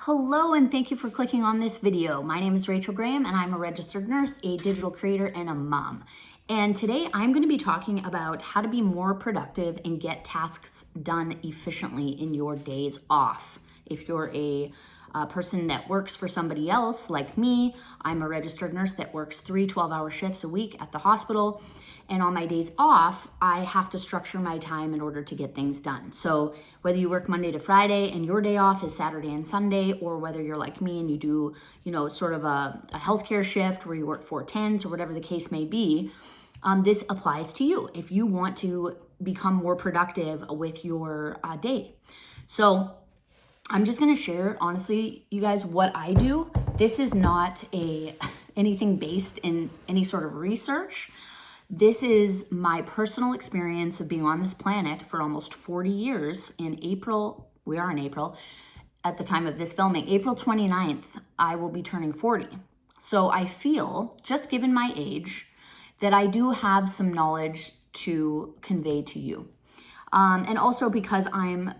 Hello, and thank you for clicking on this video. My name is Rachel Graham, and I'm a registered nurse, a digital creator, and a mom. And today I'm going to be talking about how to be more productive and get tasks done efficiently in your days off. If you're a person that works for somebody else like me, I'm a registered nurse that works 3 12-hour shifts a week at the hospital. And on my days off, I have to structure my time in order to get things done. So whether you work Monday to Friday and your day off is Saturday and Sunday, or whether you're like me and you do, sort of a healthcare shift where you work 4 10s or whatever the case may be, this applies to you if you want to become more productive with your day. So I'm just gonna share, honestly, you guys, what I do. This is not anything based in any sort of research. This is my personal experience of being on this planet for almost 40 years. In April, we are in April, at the time of this filming, April 29th, I will be turning 40. So I feel, just given my age, that I do have some knowledge to convey to you. And also because I'm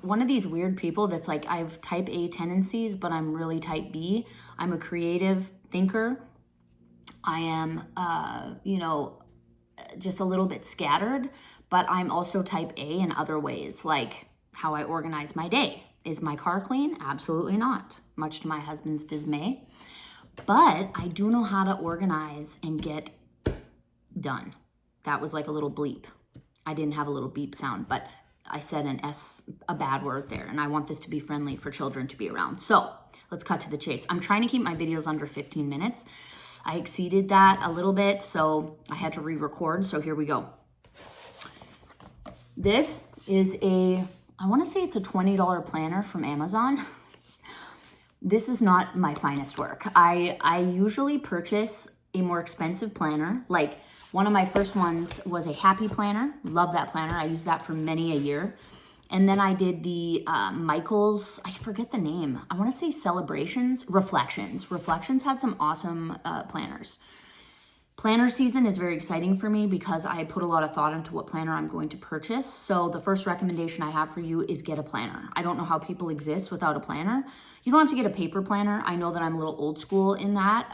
one of these weird people that's like, I have type A tendencies, but I'm really type B. I'm a creative thinker. I am, just a little bit scattered, but I'm also type A in other ways, like how I organize my day. Is my car clean? Absolutely not, much to my husband's dismay. But I do know how to organize and get done. That was like a little bleep. I didn't have a little beep sound, but I said a bad word there, and I want this to be friendly for children to be around. So let's cut to the chase. I'm trying to keep my videos under 15 minutes. I exceeded that a little bit, so I had to re-record, so here we go. This is I want to say it's a $20 planner from Amazon. This is not my finest work. I usually purchase a more expensive planner. Like one of my first ones was a happy planner. Love that planner. I used that for many a year. And then I did the Michael's, I forget the name. I want to say Reflections. Reflections had some awesome planners. Planner season is very exciting for me because I put a lot of thought into what planner I'm going to purchase. So the first recommendation I have for you is get a planner. I don't know how people exist without a planner. You don't have to get a paper planner. I know that I'm a little old school in that.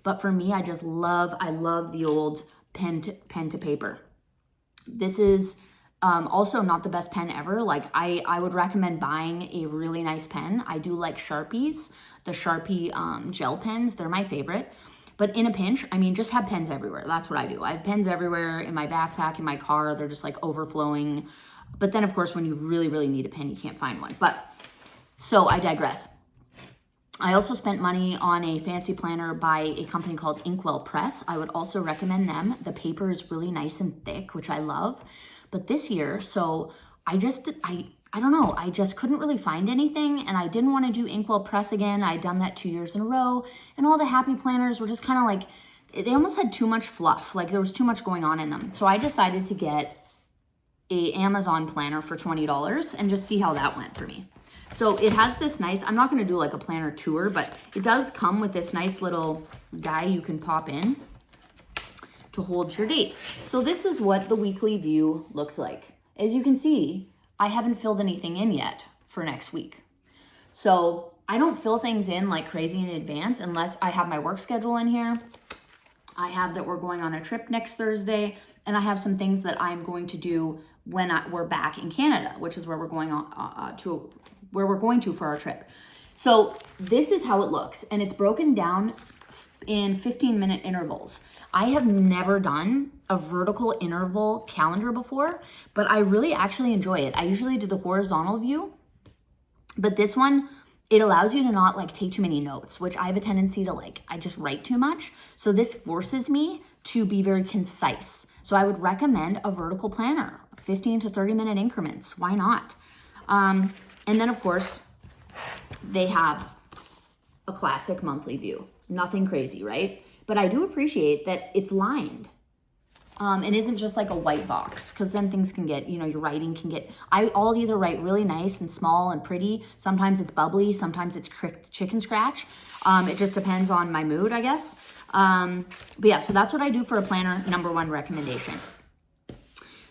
But for me, I love the old pen to paper. This is also not the best pen ever. Like I would recommend buying a really nice pen. I do like Sharpies, the Sharpie gel pens. They're my favorite. But in a pinch, just have pens everywhere. That's what I do. I have pens everywhere in my backpack, in my car. They're just like overflowing. But then of course, when you really, really need a pen, you can't find one. So I digress. I also spent money on a fancy planner by a company called Inkwell Press. I would also recommend them. The paper is really nice and thick, which I love. But this year, so I don't know, I just couldn't really find anything, and I didn't want to do Inkwell Press again. I'd done that 2 years in a row, and all the happy planners were just kind of like, they almost had too much fluff, like there was too much going on in them. So I decided to get a Amazon planner for $20 and just see how that went for me. So it has this nice, I'm not going to do like a planner tour, but it does come with this nice little guy you can pop in to hold your date. So this is what the weekly view looks like. As you can see, I haven't filled anything in yet for next week. So I don't fill things in like crazy in advance unless I have my work schedule in here. I have that we're going on a trip next Thursday, and I have some things that I'm going to do when we're back in Canada, which is where we're going to for our trip. So this is how it looks, and it's broken down in 15-minute intervals. I have never done a vertical interval calendar before, but I really actually enjoy it. I usually do the horizontal view, but this one, it allows you to not like take too many notes, which I have a tendency to I just write too much. So this forces me to be very concise. So I would recommend a vertical planner, 15 to 30-minute increments. Why not? And then of course, they have a classic monthly view. Nothing crazy, right? But I do appreciate that it's lined and isn't just like a white box, because then things can get, your writing can get, I'll either write really nice and small and pretty. Sometimes it's bubbly, sometimes it's chicken scratch. It just depends on my mood, I guess. But yeah, so that's what I do for a planner, number one recommendation.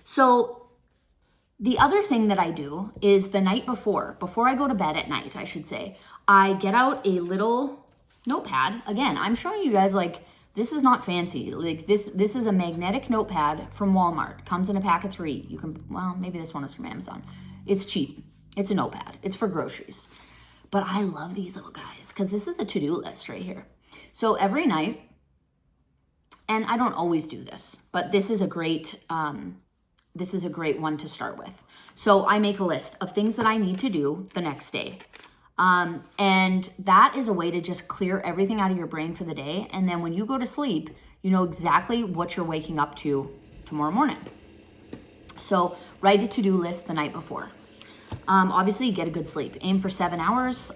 So The other thing that I do is the night before I go to bed at night, I should say, I get out a little notepad. Again, I'm showing you guys like, this is not fancy. Like this is a magnetic notepad from Walmart. Comes in a pack of 3. You can, well, maybe this one is from Amazon. It's cheap. It's a notepad. It's for groceries. But I love these little guys because this is a to-do list right here. So every night, and I don't always do this, but this is a great one to start with. So I make a list of things that I need to do the next day. And that is a way to just clear everything out of your brain for the day. And then when you go to sleep, you know exactly what you're waking up to tomorrow morning. So write a to-do list the night before. Obviously get a good sleep. Aim for 7 hours.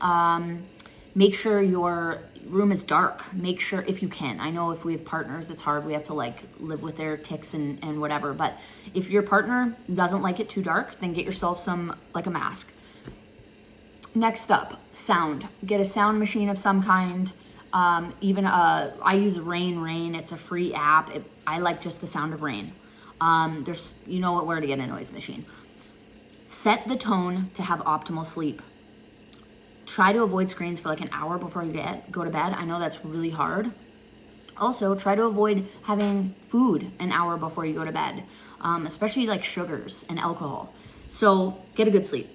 Make sure your room is dark. Make sure, if you can. I know if we have partners, it's hard. We have to like live with their tics and whatever. But if your partner doesn't like it too dark, then get yourself some, like a mask. Next up, sound. Get a sound machine of some kind. I use Rain. It's a free app. I like just the sound of rain. You know where to get a noise machine. Set the tone to have optimal sleep. Try to avoid screens for like an hour before you go to bed. I know that's really hard. Also, try to avoid having food an hour before you go to bed, especially like sugars and alcohol. So get a good sleep.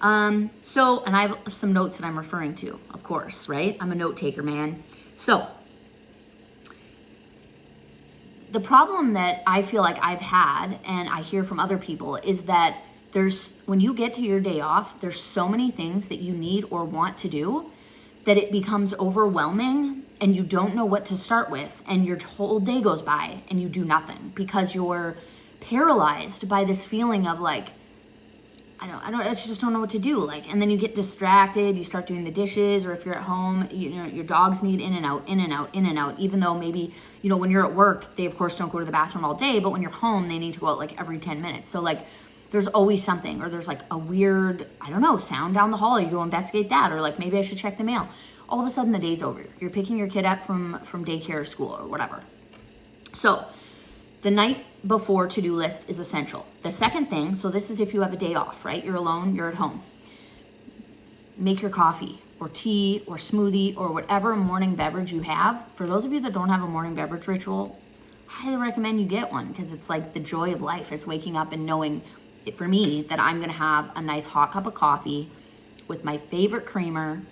And I have some notes that I'm referring to, of course, right? I'm a note taker, man. So the problem that I feel like I've had, and I hear from other people, is that when you get to your day off, there's so many things that you need or want to do that it becomes overwhelming and you don't know what to start with, and your whole day goes by and you do nothing because you're paralyzed by this feeling of like, I just don't know what to do. Like, and then you get distracted, you start doing the dishes, or if you're at home, you know, your dogs need in and out, even though maybe, you know, when you're at work, they of course don't go to the bathroom all day, but when you're home, they need to go out like every 10 minutes. So like, there's always something, or there's like a weird, sound down the hall. You go investigate that, or like, maybe I should check the mail. All of a sudden the day's over. You're picking your kid up from daycare or school or whatever. So the night before to-do list is essential. The second thing, so this is if you have a day off, right? You're alone, you're at home. Make your coffee or tea or smoothie or whatever morning beverage you have. For those of you that don't have a morning beverage ritual, I highly recommend you get one, because it's like the joy of life is waking up and knowing, for me, that I'm gonna have a nice hot cup of coffee with my favorite creamer.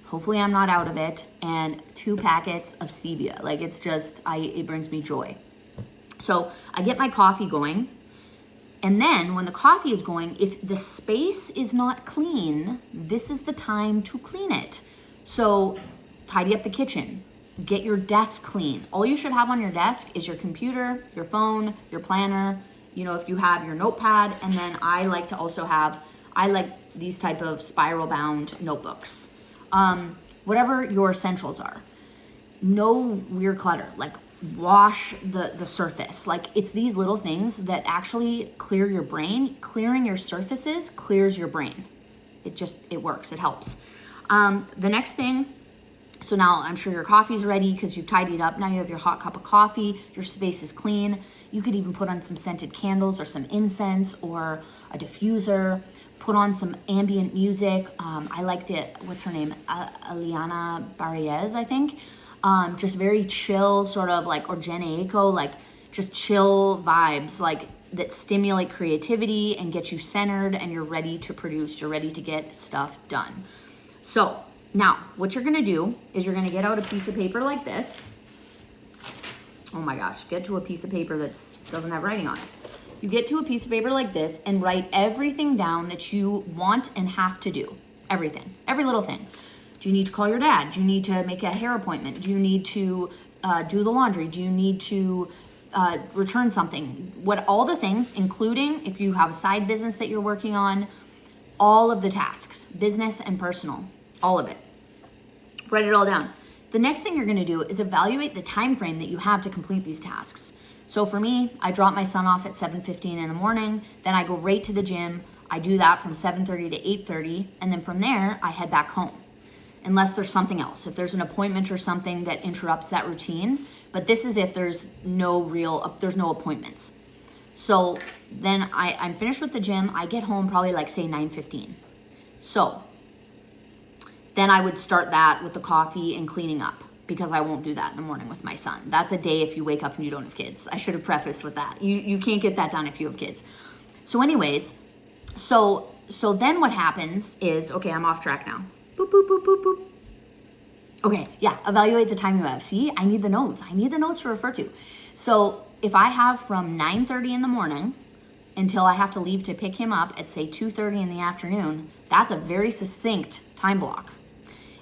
Hopefully I'm not out of it, and 2 packets of stevia. Like, it's just, it brings me joy. So I get my coffee going, and then when the coffee is going, if the space is not clean, this is the time to clean it. So tidy up the kitchen, get your desk clean. All you should have on your desk is your computer, your phone, your planner, you know, if you have your notepad, and then I like to also have, I like these type of spiral bound notebooks. Whatever your essentials are. No weird clutter, like wash the surface. Like, it's these little things that actually clear your brain. Clearing your surfaces clears your brain. It works, it helps. The next thing, so now I'm sure your coffee's ready because you've tidied up. Now you have your hot cup of coffee, your space is clean. You could even put on some scented candles or some incense or a diffuser. Put on some ambient music. I like what's her name? Eliana Barriez, I think. Just very chill, sort of like, or Jen Aiko, like just chill vibes, like that stimulate creativity and get you centered, and you're ready to produce. You're ready to get stuff done. So now what you're gonna do is you're gonna get out a piece of paper like this. Oh my gosh, get to a piece of paper that doesn't have writing on it. You get to a piece of paper like this and write everything down that you want and have to do. Everything, every little thing. Do you need to call your dad? Do you need to make a hair appointment? Do you need to do the laundry? Do you need to return something? All the things, including if you have a side business that you're working on, all of the tasks, business and personal, all of it. Write it all down. The next thing you're gonna do is evaluate the time frame that you have to complete these tasks. So for me, I drop my son off at 7:15 in the morning, then I go right to the gym. I do that from 7:30 to 8:30, and then from there, I head back home. Unless there's something else, if there's an appointment or something that interrupts that routine. But this is if there's no appointments. So then I'm finished with the gym. I get home probably like say 9:15. So then I would start that with the coffee and cleaning up, because I won't do that in the morning with my son. That's a day if you wake up and you don't have kids. I should have prefaced with that. You can't get that done if you have kids. So anyways, so then what happens is, okay, I'm off track now. Boop, boop, boop, boop, boop. Okay, yeah, evaluate the time you have. See, I need the notes. I need the notes to refer to. So if I have from 9:30 in the morning until I have to leave to pick him up at say 2:30 in the afternoon, that's a very succinct time block.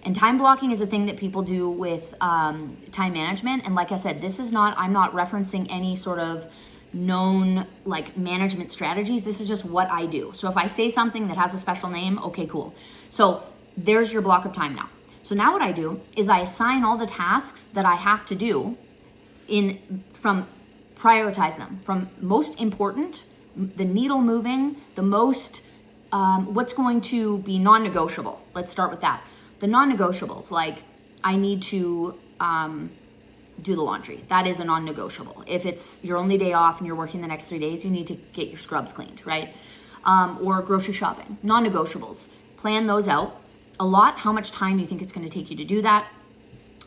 And time blocking is a thing that people do with time management. And like I said, I'm not referencing any sort of known like management strategies. This is just what I do. So if I say something that has a special name, okay, cool. So there's your block of time now. So now what I do is I assign all the tasks that I have to do prioritize them from most important, the needle moving, the most, what's going to be non-negotiable. Let's start with that. The non-negotiables, like I need to do the laundry. That is a non-negotiable. If it's your only day off and you're working the next 3 days, you need to get your scrubs cleaned, right? Or grocery shopping, non-negotiables. Plan those out. Allot how much time you think it's going to take you to do that,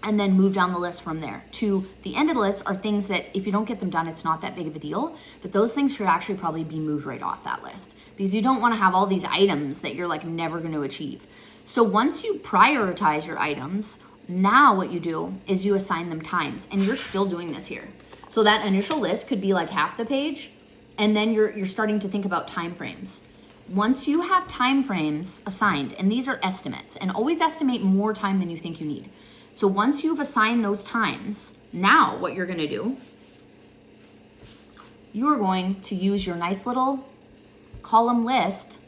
and then move down the list from there. To the end of the list are things that if you don't get them done, it's not that big of a deal, but those things should actually probably be moved right off that list, because you don't want to have all these items that you're like never going to achieve. So once you prioritize your items, now what you do is you assign them times, and you're still doing this here. So that initial list could be like half the page, and then you're starting to think about time frames. Once you have time frames assigned, and these are estimates, and always estimate more time than you think you need. So once you've assigned those times, now what you're going to do, you are going to use your nice little column list,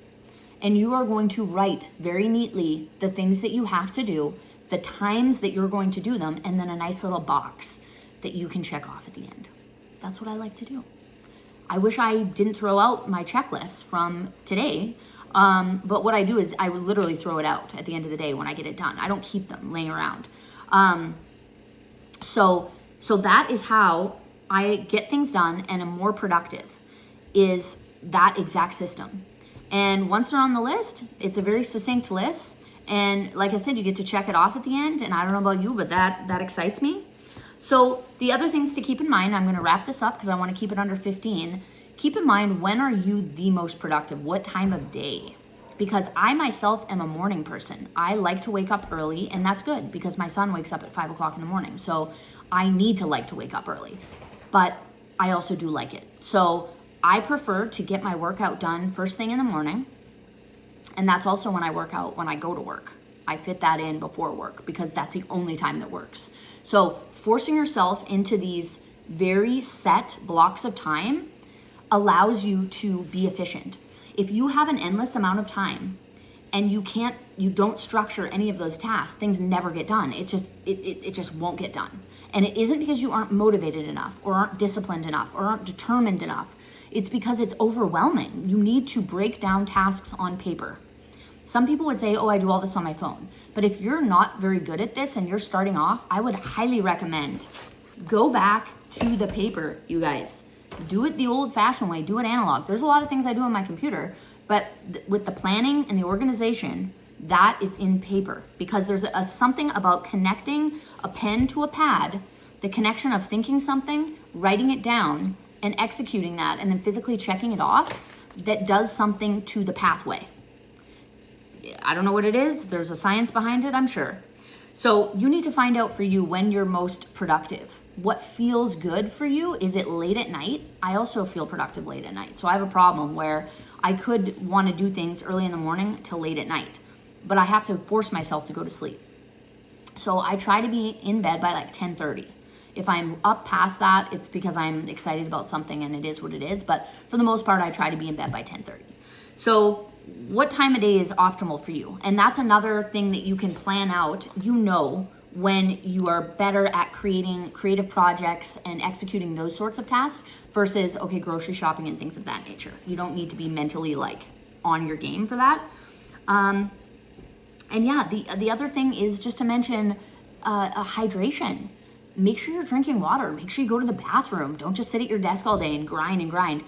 and you are going to write very neatly the things that you have to do, the times that you're going to do them, and then a nice little box that you can check off at the end. That's what I like to do. I wish I didn't throw out my checklist from today, but what I do is I would literally throw it out at the end of the day when I get it done. I don't keep them laying around. So that is how I get things done and am more productive, is that exact system. And once they're on the list, it's a very succinct list. And like I said, you get to check it off at the end. And I don't know about you, but that excites me. So the other things to keep in mind, I'm going to wrap this up because I want to keep it under 15. Keep in mind, when are you the most productive? What time of day? Because I myself am a morning person. I like to wake up early, and that's good because my son wakes up at 5 o'clock in the morning. So I need to like to wake up early, but I also do like it. So I prefer to get my workout done first thing in the morning. And that's also when I work out when I go to work. I fit that in before work because that's the only time that works. So forcing yourself into these very set blocks of time allows you to be efficient. If you have an endless amount of time and you don't structure any of those tasks, things never get done. It just won't get done. And it isn't because you aren't motivated enough or aren't disciplined enough or aren't determined enough. It's because it's overwhelming. You need to break down tasks on paper. Some people would say, oh, I do all this on my phone. But if you're not very good at this and you're starting off, I would highly recommend go back to the paper, you guys. Do it the old-fashioned way. Do it analog. There's a lot of things I do on my computer, but with the planning and the organization, that is in paper, because there's something about connecting a pen to a pad, the connection of thinking something, writing it down, and executing that, and then physically checking it off, that does something to the pathway. I don't know what it is. There's a science behind it, I'm sure. So you need to find out for you when you're most productive. What feels good for you? Is it late at night? I also feel productive late at night. So I have a problem where I could want to do things early in the morning till late at night, but I have to force myself to go to sleep. So I try to be in bed by like 10:30. If I'm up past that, it's because I'm excited about something and it is what it is. But for the most part, I try to be in bed by 10:30. So what time of day is optimal for you? And that's another thing that you can plan out. You know when you are better at creating creative projects and executing those sorts of tasks versus, okay, grocery shopping and things of that nature. You don't need to be mentally like on your game for that. And yeah, the other thing is just to mention hydration. make sure you're drinking water. Make sure you go to the bathroom. Don't just sit at your desk all day and grind and grind.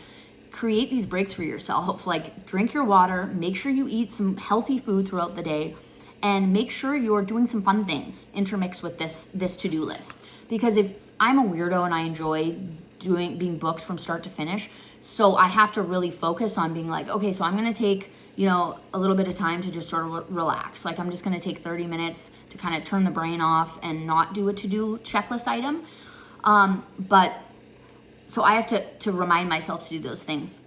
Create these breaks for yourself. Like, drink your water, make sure you eat some healthy food throughout the day, and make sure you're doing some fun things intermixed with this to-do list. Because if I'm a weirdo and I enjoy being booked from start to finish, so I have to really focus on being like, okay, so I'm gonna take, you know, a little bit of time to just sort of relax. Like, I'm just gonna take 30 minutes to kind of turn the brain off and not do a to-do checklist item. But so I have to remind myself to do those things.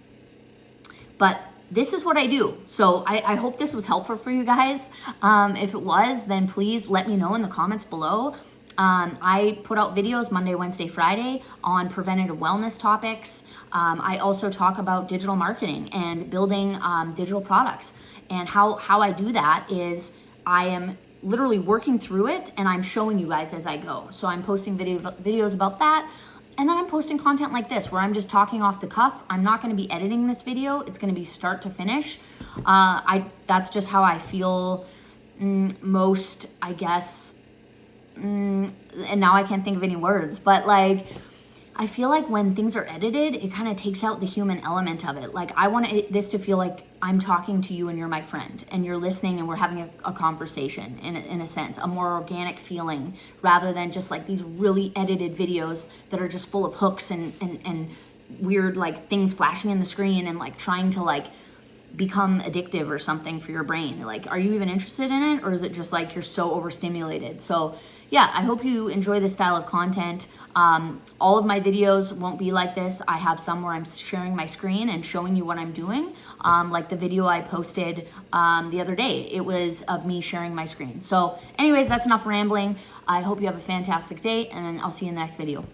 But this is what I do. So I hope this was helpful for you guys. If it was, then please let me know in the comments below. I put out videos Monday, Wednesday, Friday on preventative wellness topics. I also talk about digital marketing and building digital products. And how I do that is I am literally working through it and I'm showing you guys as I go. So I'm posting videos about that. And then I'm posting content like this where I'm just talking off the cuff. I'm not going to be editing this video. It's going to be start to finish. That's just how I feel most, I guess. And now I can't think of any words, but like, I feel like when things are edited, it kind of takes out the human element of it. Like, I want this to feel like I'm talking to you and you're my friend and you're listening and we're having a conversation in a sense, a more organic feeling, rather than just like these really edited videos that are just full of hooks and weird like things flashing in the screen and like trying to like become addictive or something for your brain. Like, are you even interested in it? Or is it just like you're so overstimulated? So yeah, I hope you enjoy this style of content. All of my videos won't be like this. I have some where I'm sharing my screen and showing you what I'm doing. Like the video I posted the other day, it was of me sharing my screen. So anyways, that's enough rambling. I hope you have a fantastic day and I'll see you in the next video.